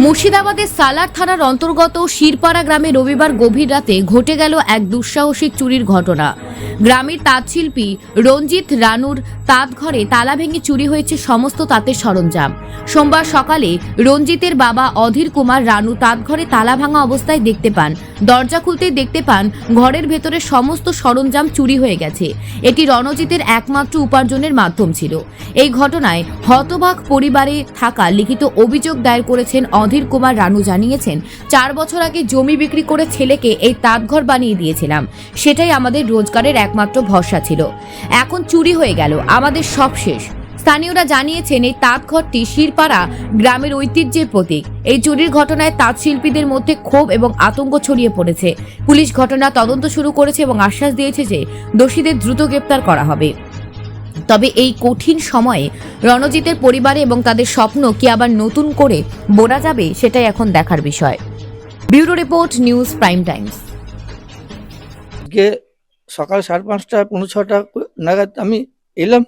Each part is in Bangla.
মুর্শিদাবাদের সালার থানার অন্তর্গত শিরপাড়া গ্রামে রবিবার গভীর রাতে ঘটে গেল এক দুঃসাহসিক চুরির ঘটনা। গ্রামের তাঁতশিল্পী রঞ্জিত রানুর তাঁত ঘরে তালা ভেঙে চুরি হয়েছে সমস্ত তাঁতের সরঞ্জাম। সোমবার সকালে রঞ্জিতের বাবা অধীর কুমার রানু তাঁত ঘরে তালা ভাঙা অবস্থায় দেখতে পান। দরজা খুলতেই দেখতে পান ঘরের ভেতরে সমস্ত সরঞ্জাম চুরি হয়ে গেছে। এটি রণজিতের একমাত্র উপার্জনের মাধ্যম ছিল। এই ঘটনায় হতবাক পরিবারে থাকা লিখিত অভিযোগ দায়ের করেছেন অধীর কুমার রানু। জানিয়েছেন, 4 বছর আগে জমি বিক্রি করে ছেলেকে এই তাঁতঘর বানিয়ে দিয়েছিলাম, সেটাই আমাদের রোজগারের একমাত্র ভরসা ছিল। এখন চুরি হয়ে গেল, আমাদের সব শেষ। স্থানীয়রা জানিয়েছেন, এই তাঁতঘরটি শিরপাড়া গ্রামের ঐতিহ্যের প্রতীক। এই চুরির ঘটনায় তাঁত শিল্পীদের মধ্যে ক্ষোভ এবং আতঙ্ক ছড়িয়ে পড়েছে। পুলিশ ঘটনা তদন্ত শুরু করেছে এবং আশ্বাস দিয়েছে যে দোষীদের দ্রুত গ্রেপ্তার করা হবে। তবে এই কঠিন সময়ে রণজিতের পরিবারে এবং তাদের স্বপ্ন কি আবার নতুন করে বোনা যাবে, সেটাই এখন দেখার বিষয়। Bureau report, news prime Times. সকাল 5:30 পৌনে 6টা নাগাদ আমি এলাম,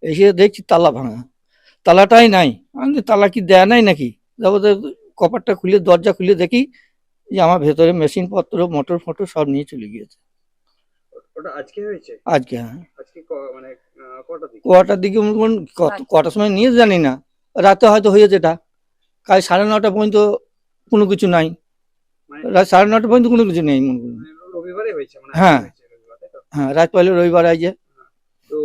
এসে দেখছি তালা ভাঙা, তালাটাই নাই। আমি তালা কি দেয়া নাই নাকি, তারপরে কপারটা খুলে দরজা খুলে দেখি যে আমার ভেতরে মেশিন পত্র মোটর ফটো সব নিয়ে চলে গিয়েছে। ওটা আজকে হয়েছে? আজকে, হ্যাঁ। আজকে মানে কটার দিকে কটার সময় নিয়ে জানি না, রাতে হয়তো হয়েছে। এটা কাল 9:30 পর্যন্ত কোনো কিছু নাই, রাত 9:30 পর্যন্ত কোনো কিছু নেই মনে করি। রবিবারে হয়েছে? হ্যাঁ হ্যাঁ, রাত পহলে রবিবার আইছে। তো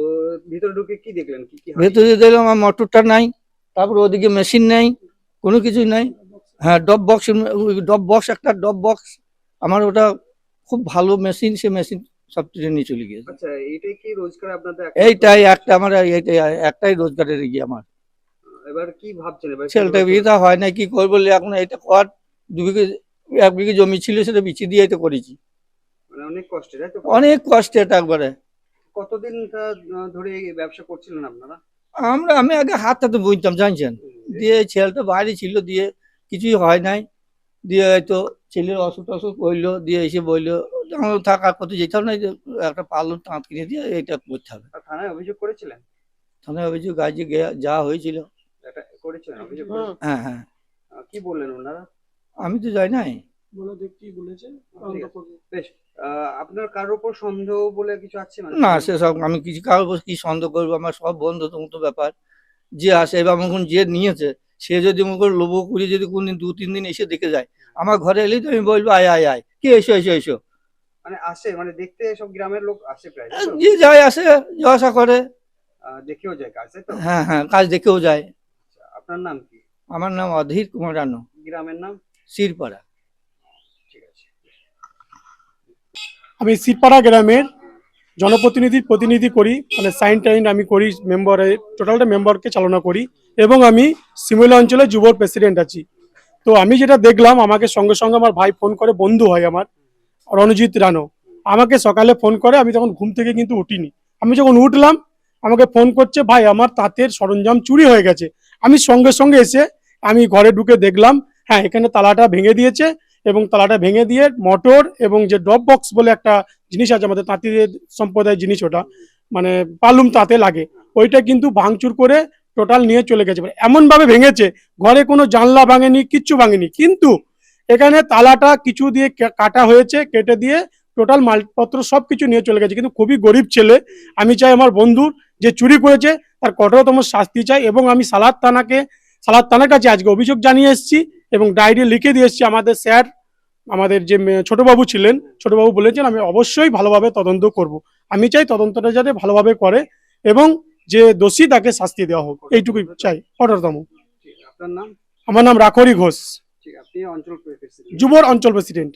ভিতরে ঢুকে কি দেখলেন? কি কি ভেতরে দেখলাম আমার মোটরটা নাই, তারপর ওদিকে মেশিন নেই, কোনো কিছু নাই। হ্যাঁ, ডব বক্স একটা ডব বক্স, আমার ওটা খুব ভালো মেশিন, সে মেশিন সব কিছু নিয়ে চলে গিয়েছে। আচ্ছা, এইটাই কি রোজগার আপনাদের? এইটাই একটা আমার, এইটাই একটাই রোজগারের গিয়ে আমার। এবার কি ভাবছেন? এবার ছেলেটা বিয়েটা হয় না, কি করবো এখন? এটা কর 2 বিঘে 1 বিঘে জমি ছিল, সেটা বিচি দিয়ে এটা করেছি। মানে অনেক কষ্টে, তাই তো? অনেক কষ্টে এটা একবারে। কতদিন ধরে এই ব্যবসা করছিলেন আপনারা? আমি আগে হাতটাতে বুঝতাম, জানছেন। দিয়ে ছেলেটা বাইরে ছিল, দিয়ে কিছুই হয় নাই। দিয়ে হয়তো ছেলের অসুখ হইলো, দিয়ে এসে বললো আমার থাকা কোথাও যেতে হবে না, যে একটা পার্লার তাঁত কিনে দিয়ে এটা করতে হবে। থানায় অভিযোগ করেছিলেন? থানায় অভিযোগ আজকে যা হয়েছিল। করেছিলেন অভিযোগ? হ্যাঁ হ্যাঁ। কি বললেন ওনারা? আমি তো যাই নাই। বেশ, আপনার কারোর উপর সন্দেহ বলে কিছু আছে? না, সেসব আমি কিছু কারোর উপর কি সন্দেহ করবো? আমার সব বন্ধু তো ব্যাপার। যে আসে এবার মনে করুন যে নিয়েছে, সে যদি মনে করুন লোভ করে যদি কোনদিন 2-3 দিন এসে দেখে যায়, আমার ঘরে এলেই তো আমি বলবো আয় আয় আয়, কি এসো এসো এসো। মানে আসে, মানে দেখতে সব গ্রামের লোক আসে প্রায়? যে যায় আসে, যাওয়া আসা করে। দেখেও যায় কাজ, তাই তো? হ্যাঁ হ্যাঁ, কাজ দেখেও যায়। আপনার নাম কি? আমার নাম অধীর কুমার রানু। গ্রামের নাম? শিরপাড়া। ঠিক আছে। আমি শিরপাড়া গ্রামের প্রতিনিধি করি, মানে সাইন টাইন আমি করি, টোটালটা মেম্বারকে চালনা করি, এবং আমি সিমুলা অঞ্চলে যুবর প্রেসিডেন্ট আছি। তো আমি যেটা দেখলাম, আমাকে সঙ্গে সঙ্গে আমার ভাই ফোন করে, বন্ধু হয় আমার, রণজিৎ রানু, আমাকে সকালে ফোন করে। আমি তখন ঘুম থেকে কিন্তু উঠিনি। আমি যখন উঠলাম, আমাকে ফোন করছে, ভাই আমার তাঁতের সরঞ্জাম চুরি হয়ে গেছে। আমি সঙ্গে সঙ্গে এসে আমি ঘরে ঢুকে দেখলাম, হ্যাঁ, এখানে তালাটা ভেঙে দিয়েছে, এবং তালাটা ভেঙে দিয়ে মোটর এবং যে ড্রপ বক্স বলে একটা জিনিস আছে আমাদের তাঁতিদের সম্প্রদায়ের জিনিস, ওটা মানে পালুম তাঁতে লাগে, ওইটা কিন্তু ভাঙচুর করে টোটাল নিয়ে চলে গেছে। এমন ভাবে ভেঙেছে, ঘরে কোনো জানলা ভাঙেনি, কিচ্ছু ভাঙেনি, কিন্তু এখানে তালাটা কিছু দিয়ে কাটা হয়েছে, কেটে দিয়ে টোটাল মালপত্র সবকিছু নিয়ে চলে গেছে। কিন্তু খুবই গরিব ছেলে। আমি চাই আমার বন্ধুর যে চুরি করেছে তার কঠোরতম শাস্তি চাই, এবং আমি সালার থানার কাছে আজকে অভিযোগ জানিয়ে এসেছি এবং ডায়েরি লিখে দিয়ে এসেছি। আমাদের স্যার, আমাদের যে ছোটবাবু ছিলেন, ছোটবাবু বলেছেন আমি অবশ্যই ভালোভাবে তদন্ত করব। আমি চাই তদন্তটা যাতে ভালোভাবে করে এবং যে দোষী তাকে শাস্তি দেওয়া হোক, এইটুকুই চাই কঠোরতম। আপনার নাম? আমার নাম রাখরি ঘোষ, আপনি অঞ্চল প্রেসিডেন্ট? যুবর অঞ্চল প্রেসিডেন্ট।